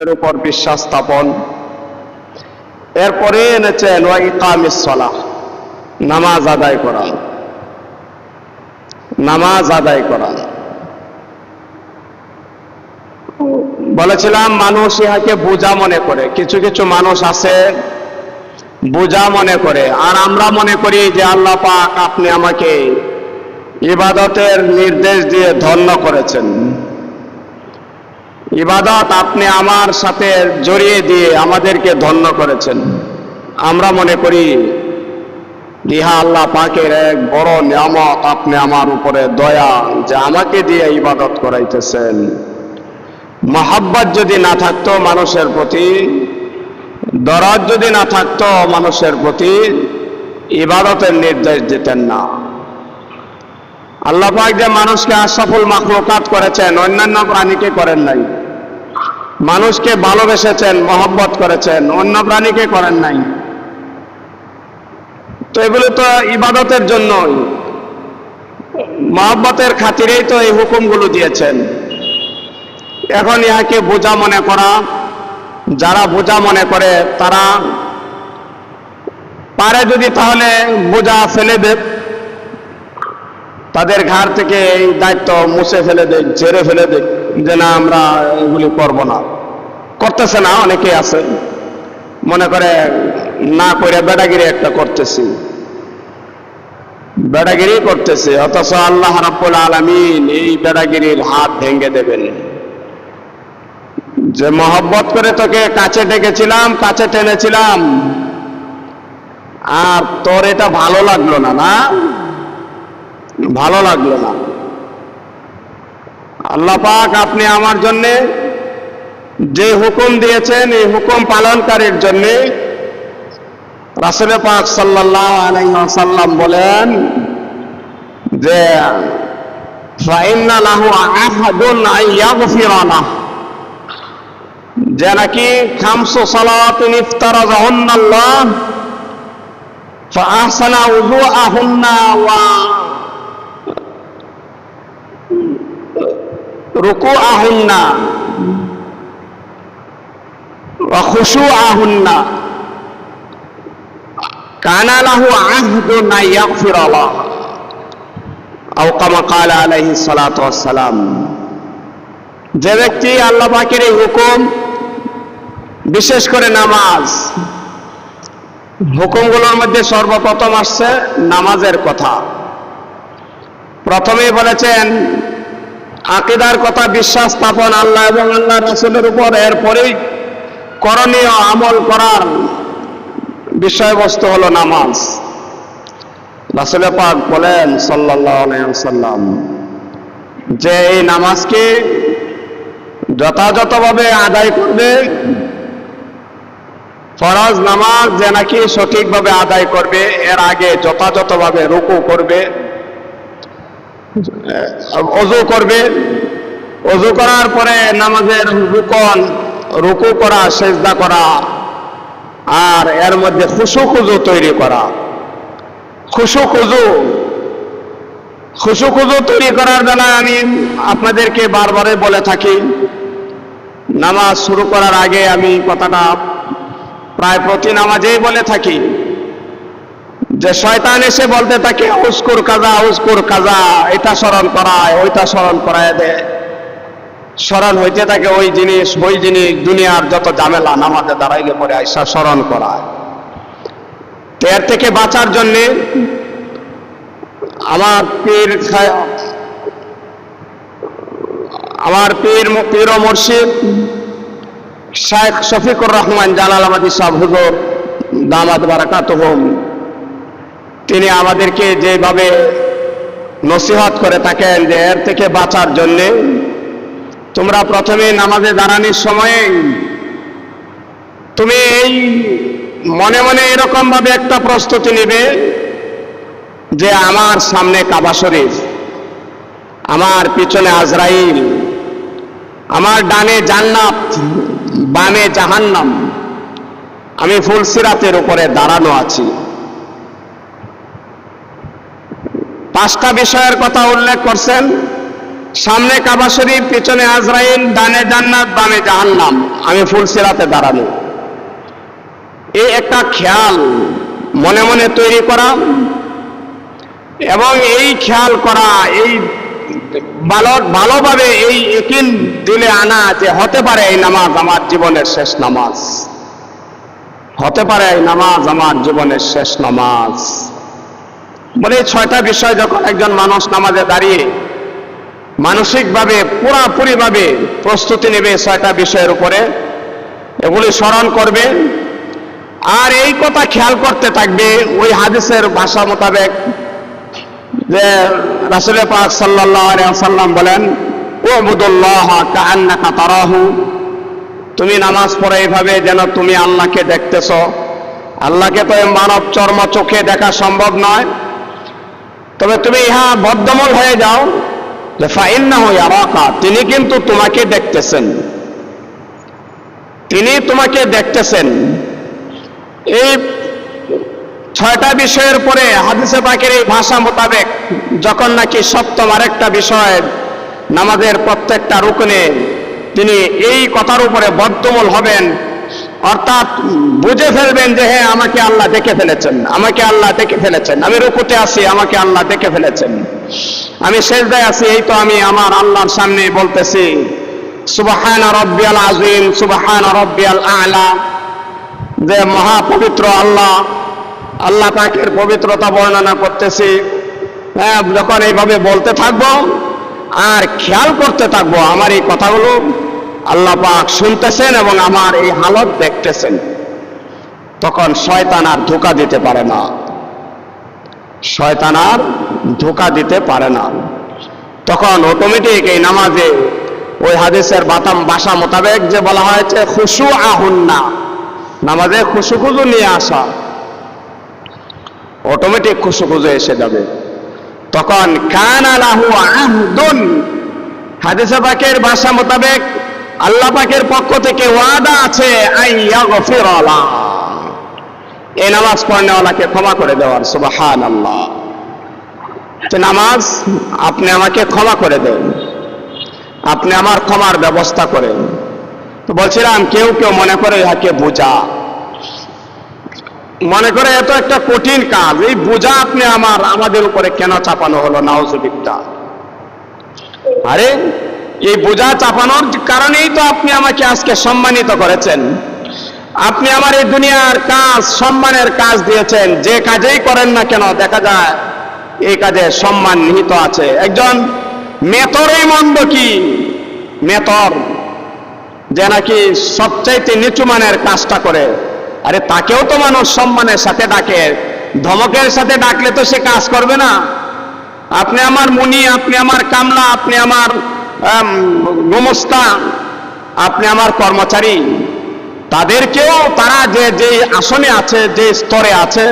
এর উপর বিশ্বাস স্থাপন। এরপরে এনেছেন ওয়া ইকামিস সালাহ, নামাজ আদায় করা। নামাজ আদায় করা বলেছিলাম, মানুষ ইহাকে বোঝা মনে করে। কিছু কিছু মানুষ আছে বোঝা মনে করে, আর আমরা মনে করি যে আল্লাহ পাক আপনি আমাকে ইবাদতের নির্দেশ দিয়ে ধন্য করেছেন, ইবাদত আপনি আমার সাথে জড়িয়ে দিয়ে আমাদেরকে ধন্য করেছেন। আমরা মনে করি ইহা আল্লাহ পাকের এক বড় নিয়ামত, আপনি আমার উপরে দয়া যে আমাকে দিয়ে ইবাদত করাইতেছেন। মহব্বত যদি না থাকতো মানুষের প্রতি, দরদ যদি না থাকতো মানুষের প্রতি, ইবাদতের নির্দেশ দিতেন না। আল্লাহ পাক যে মানুষকে আশরাফুল মাখলুকাত করেছেন, অন্যান্য প্রাণীকে করেন নাই। মানুষকে ভালোবেসেছেন, মহব্বত করেছেন, অন্য প্রাণীকে করেন নাই। তো এগুলো তো ইবাদতের জন্যই, মহব্বতের খাতিরেই তো এই হুকুমগুলো দিয়েছেন। এখন ইহাকে বোঝা মনে করা, যারা বোঝা মনে করে তারা পারে যদি তাহলে বোঝা ফেলে দেব, তাদের ঘাড় থেকে এই দায়িত্ব মুছে ফেলে দেখ, ঝেড়ে ফেলে দেখ, যে না আমরা এগুলি করব না। করতেছে না, অনেকে আছে মনে করে না করে বেড়াগিরি একটা করতেছি, বেড়াগিরি করতেছে, অথচ আল্লাহ রাব্বুল আলামিন এই বেড়াগিরির হাত ভেঙে দেবেন। যে মহব্বত করে তোকে কাছে ডেকেছিলাম, কাছে টেনেছিলাম, আর তোর এটা ভালো লাগলো না, না ভালো লাগলো না। আল্লাহ পাক আপনি আমার জন্য যে হুকুম দিয়েছেন, এই হুকুম পালনকারীর জন্য রাসূল পাক সাল্লাল্লাহু আলাইহি ওয়াসাল্লাম বলেন যে ফাইন্না লাহু আহাদুন আইয়াগফিরা লাহু, যে নাকি খামসু সালাতিন ইফতারাযাহুন্নাল্লাহ ফাআহসানা উযুআহুন্না ওয়া রুকুআহুন্না ওয়া খুশুআহুন্না কানা লাহু আহদুন আইয়াগফিরা লাহু আও কামা ক্বালা আলাইহিস সালাতু ওয়াস সালাম। যে ব্যক্তি আল্লাহ পাকের এই হুকুম, বিশেষ করে নামাজ, হুকুমগুলোর মধ্যে সর্বপ্রথম আসছে নামাজের কথা। প্রথমেই বলেছেন আকীদার কথা, বিশ্বাস স্থাপন আল্লাহ এবং আল্লাহ রাসূলের উপর। এরপরেই করণীয় আমল করার বিষয়বস্তু হলো নামাজ। রাসূল পাক বলেন সাল্লাল্লাহু আলাইহি ওয়াসাল্লাম যে এই নামাজকে যথাযথভাবে আদায় করবে, ফরজ নামাজ যে নাকি সঠিকভাবে আদায় করবে, এর আগে যথাযথভাবে রুকু করবে, ওযু করবে, ওযু করার পরে নামাজের রুকন, রুকু করা, সিজদা করা, আর এর মধ্যে খুশু খুজু তৈরি করা। খুশু খুজু তৈরি করার বেলায় আমি আপনাদেরকে বারবারই বলে থাকি, নামাজ শুরু করার আগে আমি কথাটা প্রায় প্রতি নামাজেই বলে থাকি যে শয়তান এসে বলতে থাকে উস্কুর কাজা, এটা স্মরণ করায়, ওইটা স্মরণ করায় দেয়, স্মরণ হইতে থাকে ওই জিনিস দুনিয়ার যত ঝামেলা নামাজে দাঁড়াইলে পরে আইসা স্মরণ করায়। তো এর থেকে বাঁচার জন্যে আমার পীর ও মুর্শিদ শাইখ শফিকুর রহমান জালালাবাদী সাহেব হুজুর দামাত বারাকাতুহুম, তিনি আমাদেরকে যেভাবে নসিহত করে থাকেন যে এর থেকে বাঁচার জন্যে তোমরা প্রথমে নামাজে দাঁড়ানোর সময়ে তুমি এই মনে মনে এরকম ভাবে একটা প্রস্তুতি নিবে যে আমার সামনে কাবা শরীফ, আমার পিছনে আজরাইল, আমার ডানে জান্নাত, বামে জাহান্নাম, আমি ফুলসিরাতের উপরে দাঁড়ানো আছি। 5টা বিষয়ের কথা উল্লেখ করছেন। সামনে কাবা শরীফ, পিছনে আজরাইল, ডানে জান্নাত, বামে জাহান্নাম, আমি ফুলসিরাতে দাঁড়ানো। এই একটা খেয়াল মনে মনে তৈরি করা এবং এই খেয়াল করা, এই ভালোভাবে এই ইকিন দিলে আনা যে হতে পারে এই নামাজ আমার জীবনের শেষ নামাজ, হতে পারে এই নামাজ আমার জীবনের শেষ নামাজ। বলে এই 6টা বিষয় যখন একজন মানুষ নামাজে দাঁড়িয়ে মানসিকভাবে পুরাপুরিভাবে প্রস্তুতি নেবে 6টা বিষয়ের উপরে, এগুলি স্মরণ করবে আর এই কথা খেয়াল করতে থাকবে। ওই হাদিসের ভাষা মোতাবেক যে রাসূল পাক সাল্লাল্লাহু আলাইহি ওয়াসাল্লাম বলেন, উবুদুল্লাহ কাআন্নাকা তারাহু, তুমি নামাজ পড়ে এইভাবে যেন তুমি আল্লাহকে দেখতেছ। আল্লাহকে তো মানব চর্ম চোখে দেখা সম্ভব নয়, তবে তুমি ইহা বদ্ধমূল হয়ে যাও যে ফাইন্নাহু ইয়ারাকা, তিনি কিন্তু তোমাকে দেখতেছেন, তিনি তোমাকে দেখতেছেন। এই 6টা বিষয়ের পরে হাদিসে পাকের এই ভাষা মোতাবেক যখন নাকি সপ্তম আরেকটা বিষয় নামাজের প্রত্যেকটা রুকনে তিনি এই কথার উপরে বদ্ধমূল হবেন, অর্থাৎ বুঝে ফেলবেন যে হ্যাঁ আমাকে আল্লাহ দেখে ফেলেছেন, আমাকে আল্লাহ দেখে ফেলেছেন, আমি রুকুতে আছি আমাকে আল্লাহ দেখে ফেলেছেন, আমি সেজদায় আছি এই তো আমি আমার আল্লাহর সামনে বলতেছি সুবহান রাব্বিয়াল আযীম, সুবহান রাব্বিয়াল আ'লা, যে মহাপবিত্র আল্লাহ, আল্লাহ পাকের পবিত্রতা বর্ণনা করতেছি। হ্যাঁ, যখন এইভাবে বলতে থাকবো আর খেয়াল করতে থাকবো আমার এই কথাগুলো আল্লাহ পাক শুনতেছেন এবং আমার এই হালত দেখতেছেন, তখন শয়তান আর ধোঁকা দিতে পারে না, শয়তান আর ধোঁকা দিতে পারে না। তখন অটোমেটিক এই নামাজে ওই হাদিসের ভাষা মোতাবেক যে বলা হয়েছে খুশু আহুন্না, নামাজে খুশু নিয়ে আসা, অটোমেটিক খুশু এসে যাবে। তখন কানা লাহু আহদুন, হাদিসে পাকের ভাষা মোতাবেক আল্লাহ পাকের পক্ষ থেকে ওয়াদা আছে আইয়াগফিরা লা, এই নামাজ পড়নেওয়ালাকে ক্ষমা করে দেওয়ার। সুবহানাল্লাহ, যে নামাজ আপনি আমাকে ক্ষমা করে দেন, আপনি আমার ক্ষমার ব্যবস্থা করেন। তো বলছিলাম কেউ কেউ মনে করে ইহাকে বোঝা, মনে করে এত একটা কঠিন কাজ, এই বোঝা আপনি আমাদের উপরে কেন চাপানো হলো? নাউজুবিল্লাহ। আরে এই বোঝা চাপানোর কারণেই তো আপনি আমাকে আজকে সম্মানিত করেছেন, আপনি আমার এই দুনিয়ার কাজ সম্মানের কাজ দিয়েছেন। যে কাজেই করেন না কেন দেখা যায় এই কাজে সম্মান নিহিত আছে। একজন মেতরই মন্দ কি, মেতর যে নাকি সবচাইতে নিচু মানের কাজটা করে, আরে তাকেও তো মানুষ সম্মানের সাথে ডাকে, ধমকের সাথে ডাকলে তো সে কাজ করবে না। আপনি আমার মুনি, আপনি আমার কামলা, আপনি আমার গোমস্তা, আপনি আমার কর্মচারী, তাদেরকেও তারা যে আসনে আছে, যে স্তরে আছে,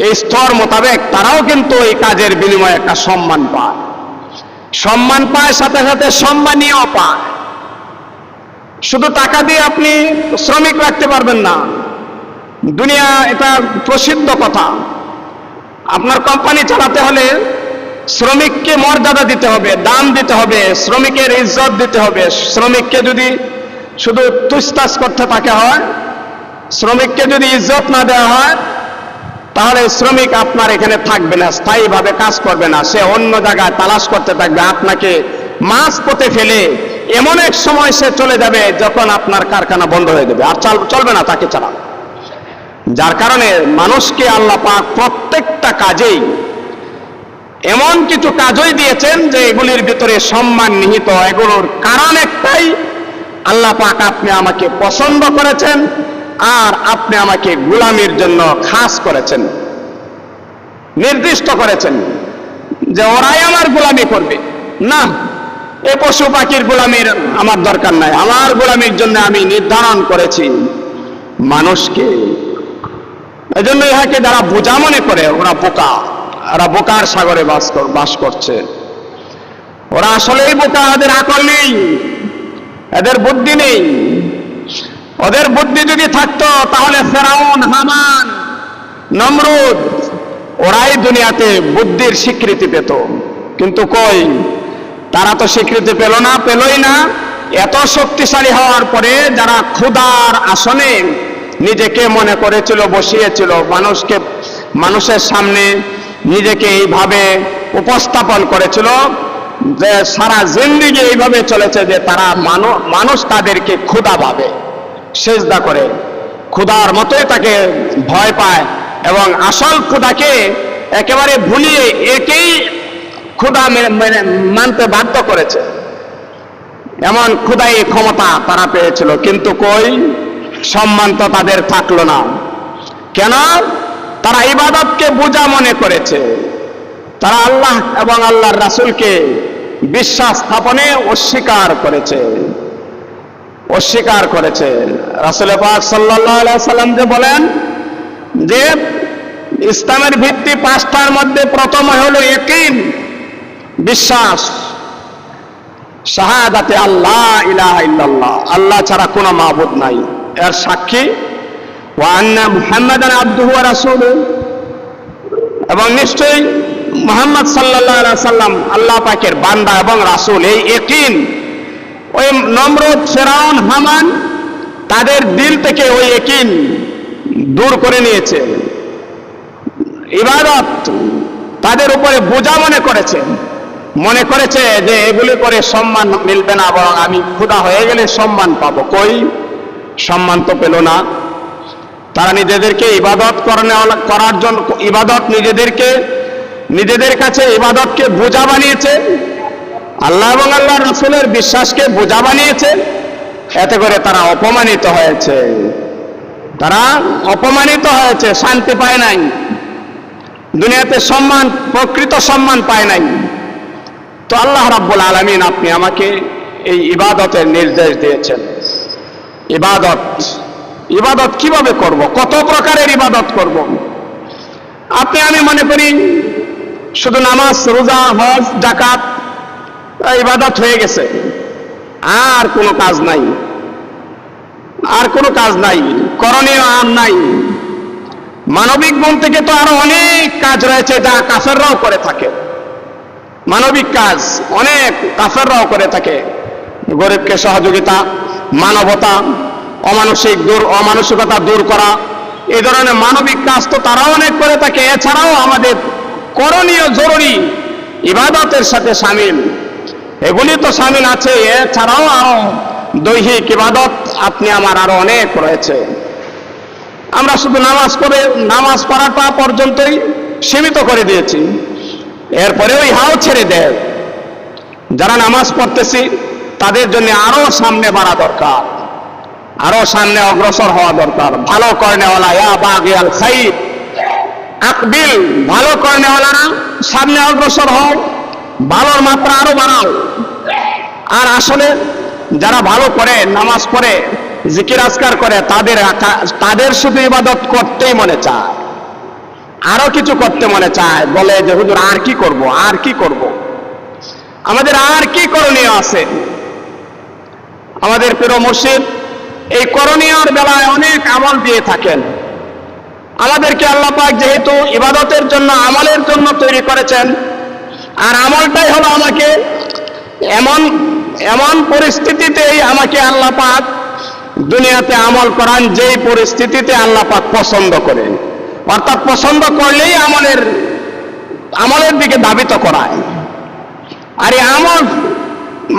এই স্তর মোতাবেক তারাও কিন্তু এই কাজের বিনিময়ে একটা সম্মান পায়, সম্মান পায়, সাথে সাথে সম্মানীয় পায়। শুধু টাকা দিয়ে আপনি শ্রমিক রাখতে পারবেন না, দুনিয়া এটা প্রসিদ্ধ কথা। আপনার কোম্পানি চালাতে হলে শ্রমিককে মর্যাদা দিতে হবে, দাম দিতে হবে, শ্রমিকের ইজ্জত দিতে হবে। শ্রমিককে যদি শুধু তুছতাছ করতে থাকে হয়, শ্রমিককে যদি ইজ্জত না দেওয়া হয়, তাহলে শ্রমিক আপনার এখানে থাকবে না, স্থায়ীভাবে কাজ করবে না, সে অন্য জায়গায় তালাশ করতে থাকবে, আপনাকে মাঝ পথে ফেলে এমন এক সময় সে চলে যাবে যখন আপনার কারখানা বন্ধ হয়ে যাবে, আর চলবে না তাকে চালানো। যার কারণে মানুষকে আল্লাহ পাক প্রত্যেকটা কাজেই এমন কিছু কাজই দিয়েছেন যে এগুলির ভিতরে সম্মান নিহিত। এগুলোর কারণ একটাই, আল্লাহ পাক আপনি আমাকে পছন্দ করেছেন আর আপনি আমাকে গোলামির জন্য খাস করেছেন, নির্দিষ্ট করেছেন যে ওরাই আমার গোলামি করবে। না, এ পশু পাখির গোলামির আমার দরকার নাই, আমার গোলামির জন্য আমি নির্ধারণ করেছি মানুষকে। এজন্য ইহাকে যারা বোঝা মনে করে ওরা বোকা, ওরা বোকার সাগরে বাস করছে। ওরা আসলেই বোকা, ওদের আকল নেই, এদের বুদ্ধি নেই। ওদের বুদ্ধি যদি থাকতো তাহলে ফেরাউন, হামান, নমরুদ ওরাই দুনিয়াতে বুদ্ধির স্বীকৃতি পেত। কিন্তু কই, তারা তো স্বীকৃতি পেলই না। এত শক্তিশালী হওয়ার পরে যারা ক্ষুধার আসনে নিজেকে মনে করেছিল, বসিয়েছিল, মানুষের সামনে নিজেকে এইভাবে উপস্থাপন করেছিল যে সারা জিন্দেগি এইভাবে চলেছে যে তারা মানুষ তাদেরকে ক্ষুধা ভাবে, সেজদা করে, ক্ষুধার মতোই তাকে ভয় পায় এবং আসল ক্ষুধাকে একেবারে ভুলিয়ে একেই ক্ষুধা মানতে বাধ্য করেছে। এমন ক্ষুধাই ক্ষমতা তারা পেয়েছিল, কিন্তু কই সম্মান তো তাদের থাকলো না। কেন? তারা ইবাদতকে বোঝা মনে করেছে। তারা আল্লাহ এবং আল্লাহর রাসূলকে বিশ্বাস স্থাপনে অস্বীকার করেছে। রাসূল পাক সাল্লাল্লাহু আলাইহি সাল্লাম যে বলেন যে ইসলামের ভিত্তি 5টার মধ্যে প্রথম হলো ইয়াকিন, বিশ্বাস, শাহাদাতে আল্লাহ ইলাহা ইল্লাল্লাহ, আল্লাহ ছাড়া কোনো মাবুদ নাই, এর সাক্ষী, ওয়া আন্না মুহাম্মাদান আবদুহু ওয়া রাসূলুহু, এবং নিশ্চয়ই মুহাম্মদ সাল্লাল্লাহু আলাইহি সাল্লাম আল্লাহ পাকের বান্দা এবং রাসূল। এই ইয়াকিন ওই নমরুদ, ফিরআউন, হামান তাদের দিল থেকে ওই ইয়াকিন দূর করে নিয়েছে। ইবাদত তাদের উপরে বোঝা মনে করেছে যে এগুলি করে সম্মান মিলবে না, বরং আমি ক্ষুধা হয়ে গেলে সম্মান পাবো। কই সম্মান তো পেল না। তারা নিজেদেরকে ইবাদত করার জন্য নিজেদের কাছে ইবাদতকে বোঝা বানিয়েছে, আল্লাহ এবং আল্লাহর রাসূলের বিশ্বাসকে বোঝা বানিয়েছে। এতে করে তারা অপমানিত হয়েছে, শান্তি পায় নাই, দুনিয়াতে প্রকৃত সম্মান পায় নাই। তো আল্লাহ রাব্বুল আলামিন আপনি আমাকে এই ইবাদতের নির্দেশ দিয়েছেন। ইবাদত কিভাবে করব? কত প্রকারের ইবাদত করব? আমি মনে করি শুধু নামাজ, রোজা, হজ, যাকাত ইবাদত হয়ে গেছে, আর কোনো কাজ নাই, করণীয় আর নাই। মানবিক গুণ থেকে তো আরো অনেক কাজ রয়েছে যা কাফেররাও করে থাকে। মানবিক কাজ অনেক কাফেররাও করে থাকে, গরিবকে সহযোগিতা, মানবতা, অমানসিকতা দূর করা, এই ধরনের মানবিক কাজ তো তারাও অনেক করে থাকে। এছাড়াও আমাদের করণীয় জরুরি ইবাদতের সাথে শামিল, এগুলি তো শামিল আছে। এছাড়াও আরো দৈহিক ইবাদত আপনি আমার আরো অনেক রয়েছে। আমরা শুধু নামাজ পড়াটা পর্যন্তই সীমিত করে দিয়েছি, এরপরেও ইহাও ছেড়ে দেয়। যারা নামাজ পড়তেছি তাদের জন্য আরো সামনে বাড়া দরকার, আরো সামনে অগ্রসর হওয়া দরকার। ভালো কর্নেওয়ালা, ইয়া বাগিয়াল খাইর আকবিল, ভালো কর্নেওয়ালারা সামনে অগ্রসর হও, ভালোর মাত্রা আরো বাড়াও। আর আসলে যারা ভালো করে, নামাজ পড়ে, জিকির আজকার করে, তাদের শুধু ইবাদত করতেই মনে চায়, আরো কিছু করতে মনে চায়। বলে যে হুজুর আর কি করব? আমাদের আর কি করণীয় আছে? আমাদের প্রিয় মুর্শিদ এই করণীয়র বেলায় অনেক আমল দিয়ে থাকেন। আমাদেরকে আল্লাহ পাক যেহেতু ইবাদতের জন্য, আমলের জন্য তৈরি করেছেন, আর আমলটাই হলো আমাকে এমন পরিস্থিতিতেই আমাকে আল্লাহ পাক দুনিয়াতে আমল করান যেই পরিস্থিতিতে আল্লাহ পাক পছন্দ করেন, অর্থাৎ পছন্দ করলেই আমলের দিকে ধাবিত করায়। আর এই আমল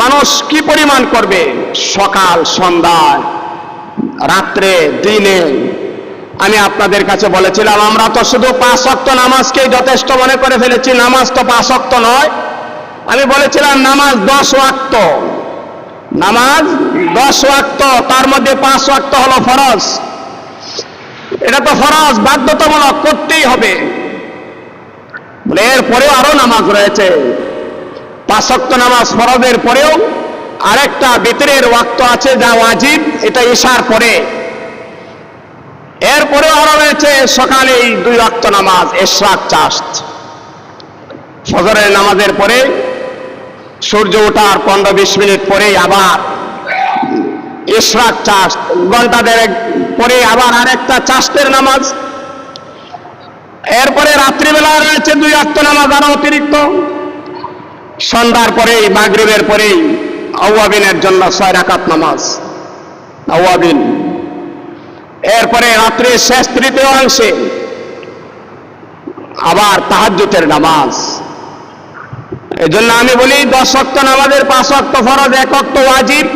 মানুষ কি পরিমাণ করবে? সকাল, সন্ধ্যায়, রাত্রে, দিনে। আমি আপনাদের কাছে বলেছিলাম আমরা তো শুধু 5 ওয়াক্ত নামাজকেই যথেষ্ট মনে করে ফেলেছি। নামাজ তো 5 ওয়াক্ত নয়। আমি বলেছিলাম নামাজ 10 ওয়াক্ত, নামাজ 10 ওয়াক্ত, তার মধ্যে 5 ওয়াক্ত হলো ফরজ। এটা তো ফরজ, বাধ্যতামূলক, করতেই হবে। এরপরেও আরো নামাজ রয়েছে। 5 ওয়াক্ত নামাজ ফরজের পরেও আরেকটা ভিতরের ওয়াক্ত আছে যা ওয়াজিব, এটা ইশার পরে। এরপরেও আরো রয়েছে সকালে 2 ওয়াক্ত নামাজ, ইশরাক চাষ্ট, ফজরের নামাজের পরে, সূর্য ওঠার 15-20 মিনিট পরে আবার ইশরাক চাষ্ট, ঘন্টা 1.5 পরে আবার আরেকটা চাষ্টের নামাজ। এরপরে রাত্রিবেলা রয়েছে 2 ওয়াক্ত নামাজ আরো অতিরিক্ত। সন্ধ্যার পরেই মাগরিবের পরেই আওয়াবিনের জন্য 6 রাকাত নামাজ আওয়াবিন। এরপরে রাত্রির শেষ তৃতীয় অংশে আবার তাহাজ্জুদের নামাজ। এজন্য আমি বলি 10 ওয়াক্ত নামাজের 5 ওয়াক্ত ফরজ, 1 ওয়াক্ত ওয়াজিব,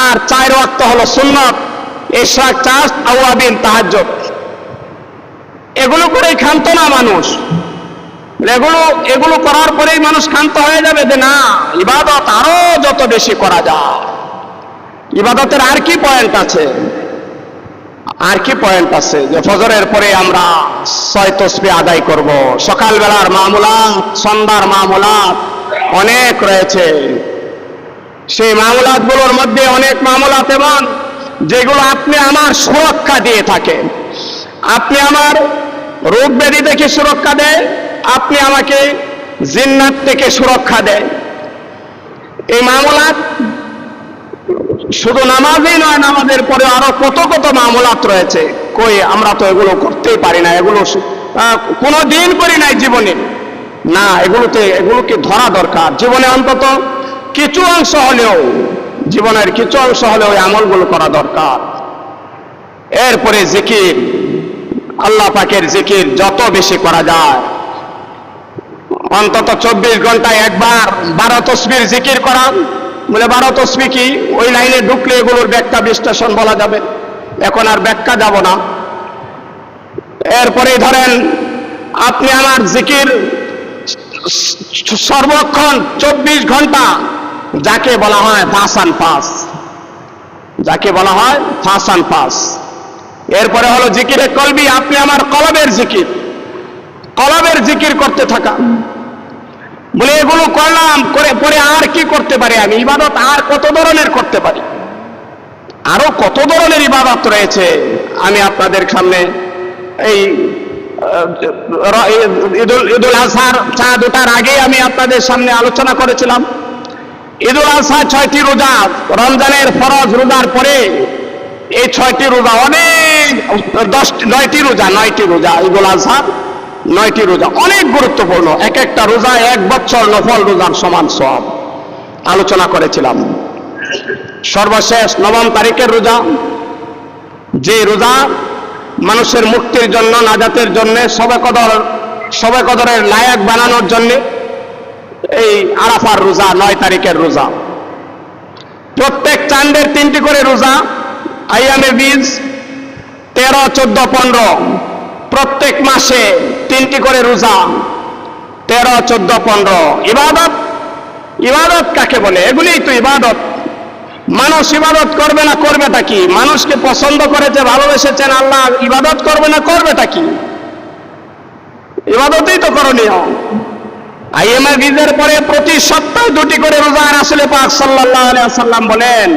আর 4 ওয়াক্ত হলো সুন্নত, ইশা, চাষ, আওয়াবিন, তাহাজ্জুদ। এগুলো করেই ক্ষান্ত না মানুষ। এগুলো করার পরেই মানুষ ক্ষান্ত হয়ে যাবে যে না, ইবাদত আরো যত বেশি করা যায়। ইবাদতের আর কি পয়েন্ট আছে? আর কি পয়েন্ট আছে যে ফজরের পরে আমরা 6 তাসবিহ আদায় করব, সকালবেলার মামুলাত, সন্ধ্যার মামুলাত অনেক রয়েছে। সেই মামুলাত গুলোর মধ্যে অনেক মামুলাত এমন যেগুলো আপনি আমার সুরক্ষা দিয়ে থাকে। আপনি আমার রোগ ব্যাধি থেকে সুরক্ষা দেয়, আপনি আমাকে জিন্নাত থেকে সুরক্ষা দেয়। এই মামুলাত শুধু নামাজই নয়, নামাজের পরে আরো কত কত মামুলাত রয়েছে। কই আমরা তো এগুলো করতেই পারি না, এগুলো কোনো দিন করি নাই জীবনে। না, এগুলোকে ধরা দরকার। জীবনে অন্তত কিছু অংশ হলেও, জীবনের কিছু অংশ হলেও এই আমলগুলো করা দরকার। এরপরে জিকির, আল্লাহ পাকের জিকির যত বেশি করা যায়, অন্তত 24 ঘন্টায় একবার 12 তাসবিহ জিকির করা। বলে 12 তাসবিহ কি? ওই লাইনে ঢুকলে এগুলোর ব্যাখ্যা বিশ্লেষণ বলা যাবে, এখন আর ব্যাখ্যা যাব না। এরপরে ধরেন আপনি আমার জিকির সর্বক্ষণ 24 ঘন্টা, যাকে বলা হয় ফাসান পাস, যাকে বলা হয় ফাসান পাস। এরপরে হলো জিকিরে কলবি, আপনি আমার কলবের জিকির, কলবের জিকির করতে থাকা। বলে এগুলো করলাম, করে পরে আর কি করতে পারি আমি? ইবাদত আর কত ধরনের করতে পারি? আরো কত ধরনের ইবাদত রয়েছে। আমি আপনাদের সামনে এই ঈদুল আজহার চাঁদ ওঠার আগে আমি আপনাদের সামনে আলোচনা করেছিলাম। ঈদুল আজহা 6টি রোজা, রমজানের ফরজ রোজার পরে এই 6টি রোজা অনেক, 9টি রোজা ঈদুল আজহার 9টি রোজা অনেক গুরুত্বপূর্ণ। এক একটা রোজা 1 বছর নফল রোজার সমান সব আলোচনা করেছিলাম। সর্বশেষ 9 তারিখের রোজা, যে রোজা মানুষের মুক্তির জন্য, নাজাতের জন্য, শবে কদরের লায়ক বানানোর জন্য, এই আরাফার রোজা 9 তারিখের রোজা। প্রত্যেক চাঁদের 3টি করে রোজা, আইয়ামে বীজ 13, 14, 15, প্রত্যেক মাসে 3টি করে রোজা 13, 14, 15। ইবাদত, ইবাদত কাকে বলে? এগুলিই তো ইবাদত। মানুষ ইবাদত করবে না, করবেটা কি? মানুষকে পছন্দ করেছে, ভালোবেসেছেন আল্লাহ, ইবাদত করবে না, করবেটা কি? ইবাদতই তো করণীয়। আইয়ামে বীজের পরে প্রতি সপ্তাহে 2টি করে রোজা রাসূল পাক সাল্লাল্লাহু আলাইহি ওয়াসাল্লাম বলেন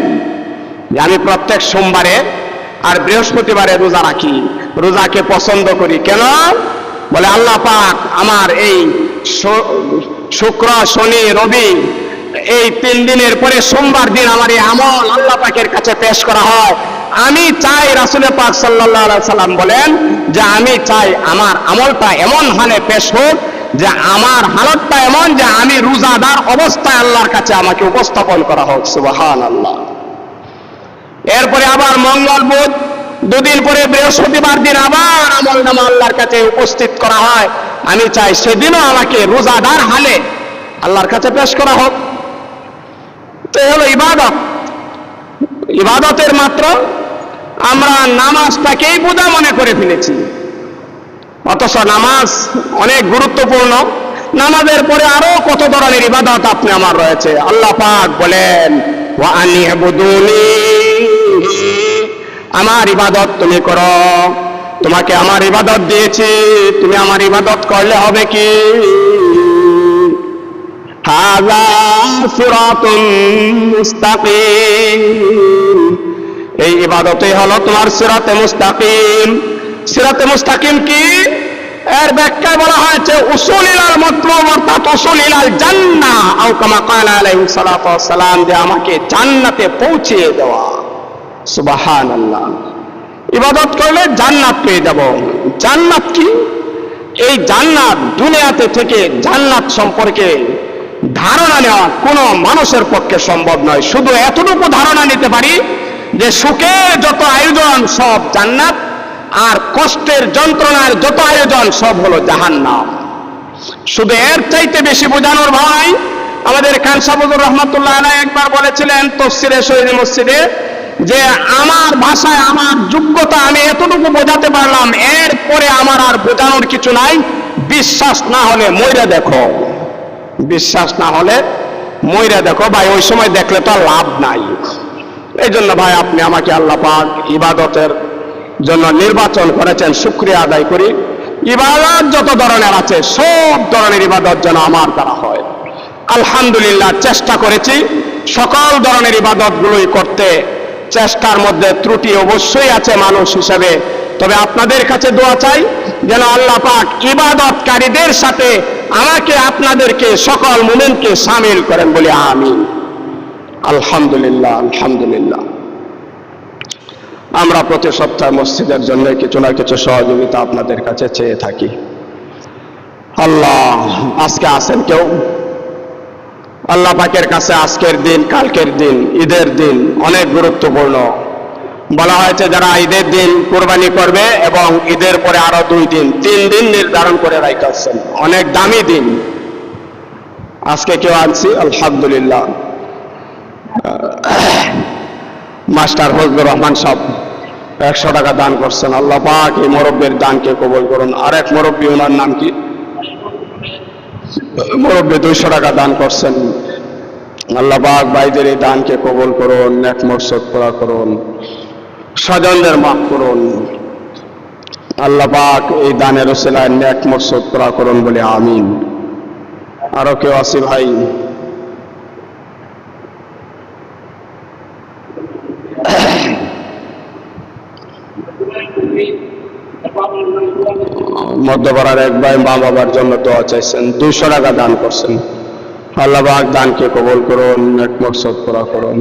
যে আমি প্রত্যেক সোমবারে আর বৃহস্পতিবারে রোজা রাখি, রোজাকে পছন্দ করি। কেন? বলে আল্লাহ পাক আমার এই শুক্র, শনি, রবি, এই 3 দিনের পরে সোমবার দিন আমার এই আমল আল্লাহ পাকের কাছে পেশ করা হয়। আমি চাই, রাসূল পাক সাল্লাল্লাহু আলাইহি সাল্লাম বলেন যে আমি চাই আমার আমলটা এমন হালে পেশ হোক যে আমার হালতটা এমন যে আমি রোজাদার অবস্থায় আল্লাহর কাছে আমাকে উপস্থাপন করা হোক। সুবহানাল্লাহ। এরপরে আবার মঙ্গল, বুধ, 2 দিন পরে বৃহস্পতিবার দিন আবার আমলনামা আল্লাহর কাছে উপস্থিত করা হয়। আমি চাই সেদিনও আমাকে রোজাদার হালে আল্লাহর কাছে পেশ করা হোক। তো হলো ইবাদত। ইবাদতের মাত্র আমরা নামাজটাকেই বোঝা মনে করে ফেলেছি, অথচ নামাজ অনেক গুরুত্বপূর্ণ। নামাজের পরে আরো কত ধরনের ইবাদত আপনি আমার রয়েছে। আল্লাহ পাক বলেন ওয়া আনিবুদুনি, আমার ইবাদত তুমি করো, তোমাকে আমার ইবাদত দিয়েছি, তুমি আমার ইবাদত করলে হবে কি? হাযা সিরাতুন মুস্তাকিম, এই ইবাদতই হলো তোমার সিরাতে মুস্তাকিম। সিরাতে মুস্তাকিম কি? এর ব্যাখ্যায় বলা হয়েছে উসুল ইলাল মাতলুব, অর্থাৎ উসুল ইলাল জান্নাহ, আও কামা ক্বালা আলাইহিস সালাতু ওয়াস সালাম, যে আমাকে জান্নাতে পৌঁছিয়ে দেওয়া। সুবহানাল্লাহ। ইবাদত করলে জান্নাত পেয়ে যাব। জান্নাত কি? এই জান্নাত দুনিয়াতে থেকে জান্নাত সম্পর্কে ধারণা নেওয়া কোনো মানুষের পক্ষে সম্ভব নয়। শুধু এতটুকু ধারণা নিতে পারি যে সুখের যত আয়োজন সব জান্নাত, আর কষ্টের যন্ত্রণার যত আয়োজন সব হলো জাহান্নাম। শুধু এর চাইতে বেশি বোঝানোর ভাই আমাদের খান সাবুদুর রহমাতুল্লাহ আলাইহি একবার বলেছিলেন তফসিরে শহীদ মসজিদে, যে আমার ভাষায় আমার যোগ্যতা আমি এতটুকু বোঝাতে পারলাম, এরপরে আমার আর বোঝানোর কিছু নাই। বিশ্বাস না হলে মইরা দেখো, বিশ্বাস না হলে মইরা দেখো ভাই, ওই সময় দেখলে তো লাভ নাই। এই জন্য ভাই আপনি আমাকে আল্লাহ পাক ইবাদতের জন্য নির্বাচন করেছেন, শুকরিয়া আদায় করি। ইবাদত যত ধরনের আছে সব ধরনের ইবাদত যেন আমার দ্বারা হয়। আলহামদুলিল্লাহ চেষ্টা করেছি সকল ধরনের ইবাদতগুলোই করতে। চেষ্টার মধ্যে ত্রুটি অবশ্যই আছে মানুষ হিসেবে, তবে আপনাদের কাছে দোয়া চাই যেন আল্লাহ পাক ইবাদতকারীদের সাথে আমাকে আপনাদেরকে সকল মুমিনকে শামিল করেন বলে আমিন। আলহামদুলিল্লাহ আলহামদুলিল্লাহ। আমরা প্রতি সপ্তাহে মসজিদের জন্য কিছু না কিছু সহযোগিতা আপনাদের কাছে চেয়ে থাকি। আল্লাহ আজকে আসেন কেউ, আল্লাহ পাকের কাছে আজকের দিন কালকের দিন ঈদের দিন অনেক গুরুত্বপূর্ণ। বলা হয়েছে যারা ঈদের দিন কোরবানি করবে এবং ঈদের পরে আরো 2 দিন 3 দিন নির্ধারণ করে রাখছেন, অনেক দামি দিন। আজকে কেউ আনছি আলহামদুলিল্লাহ। মাস্টার ফজলুর রহমান সাহেব 100 টাকা দান করছেন। আল্লাহ পাক এই মুরব্বীর দানকে কবুল করুন। আরেক মুরব্বী, ওনার নাম কি, মুরব্বী 200 টাকা দান করছেন। আল্লাহ পাক ভাইদের এই দানকে কবুল করুন, নেক মকসদ পুরা করুন, স্বজনদের মাফ করুন। আল্লাহ পাক এই দানের ওসিলায় নেক মকসদ পুরা করুন বলে আমিন। আরো কেউ আছে ভাই? মধ্যপাড়ার এক ভাই মা বাবার জন্য দোয়া চাইছেন, 200 টাকা দান করছেন। আল্লাহ পাক দানকে কবুল করুন, নেক মকসদ পুরা করুন।